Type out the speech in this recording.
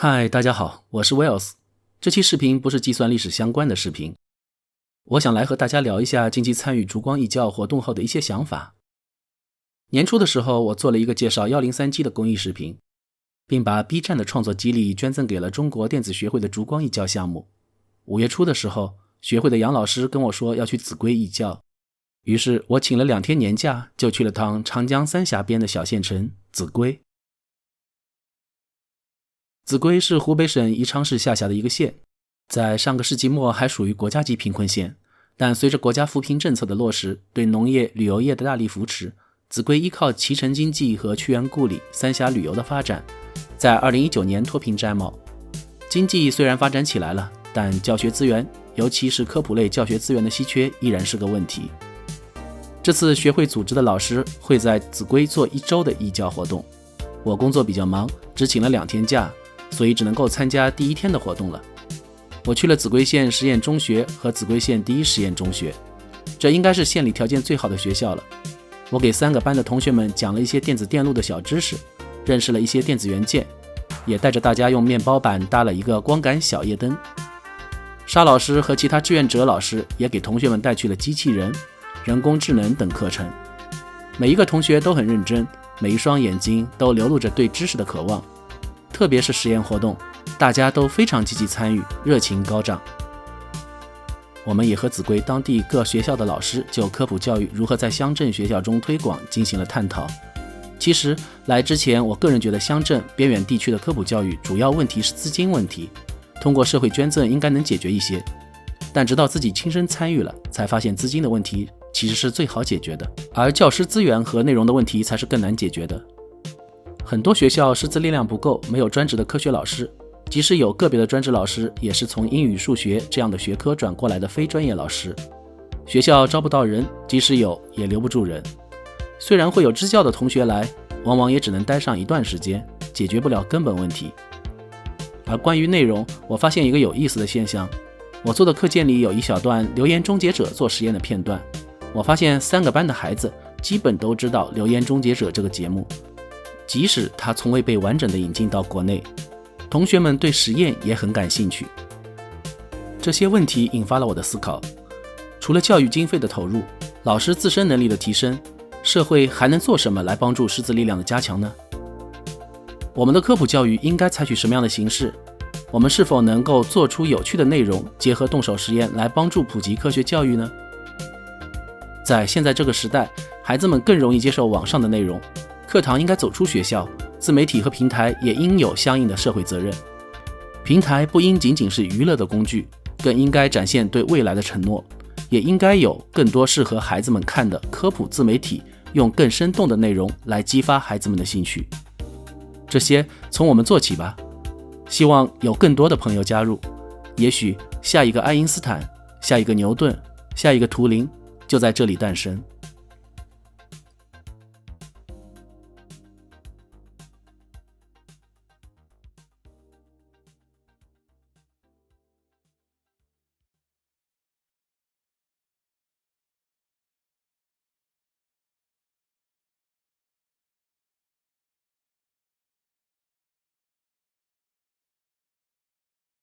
嗨，大家好，我是 Wells。这期视频不是计算历史相关的视频，我想来和大家聊一下近期参与烛光义教活动后的一些想法。年初的时候，我做了一个介绍103G 的公益视频，并把 B 站的创作激励捐赠给了中国电子学会的烛光义教项目。5月初的时候，学会的杨老师跟我说要去秭归义教，于是我请了2天年假，就去了趟长江三峡边的小县城秭归。秭归是湖北省宜昌市下辖的一个县，在上个世纪末还属于国家级贫困县，但随着国家扶贫政策的落实，对农业、旅游业的大力扶持，秭归依靠脐橙经济和屈原故里、三峡旅游的发展，在2019年脱贫摘帽。经济虽然发展起来了，但教学资源，尤其是科普类教学资源的稀缺依然是个问题。这次学会组织的老师会在秭归做1周的义教活动，我工作比较忙，只请了2天假，所以只能够参加第1天的活动了。我去了秭归县实验中学和秭归县第一实验中学，这应该是县里条件最好的学校了。我给3个班的同学们讲了一些电子电路的小知识，认识了一些电子元件，也带着大家用面包板搭了一个光感小夜灯。沙老师和其他志愿者老师也给同学们带去了机器人、人工智能等课程。每一个同学都很认真，每一双眼睛都流露着对知识的渴望。特别是实验活动，大家都非常积极参与，热情高涨。我们也和秭归当地各学校的老师就科普教育如何在乡镇学校中推广进行了探讨。其实来之前，我个人觉得乡镇边远地区的科普教育主要问题是资金问题，通过社会捐赠应该能解决一些。但直到自己亲身参与了，才发现资金的问题其实是最好解决的，而教师资源和内容的问题才是更难解决的。很多学校师资力量不够，没有专职的科学老师，即使有个别的专职老师，也是从英语、数学这样的学科转过来的非专业老师。学校招不到人，即使有，也留不住人。虽然会有支教的同学来，往往也只能待上一段时间，解决不了根本问题。而关于内容，我发现一个有意思的现象，我做的课件里有一小段流言终结者做实验的片段，我发现3个班的孩子基本都知道流言终结者这个节目，即使它从未被完整的引进到国内，同学们对实验也很感兴趣。这些问题引发了我的思考，除了教育经费的投入，老师自身能力的提升，社会还能做什么来帮助师资力量的加强呢？我们的科普教育应该采取什么样的形式？我们是否能够做出有趣的内容，结合动手实验来帮助普及科学教育呢？在现在这个时代，孩子们更容易接受网上的内容，课堂应该走出学校，自媒体和平台也应有相应的社会责任。平台不应仅仅是娱乐的工具，更应该展现对未来的承诺，也应该有更多适合孩子们看的科普自媒体，用更生动的内容来激发孩子们的兴趣。这些从我们做起吧，希望有更多的朋友加入，也许下一个爱因斯坦，下一个牛顿，下一个图灵就在这里诞生。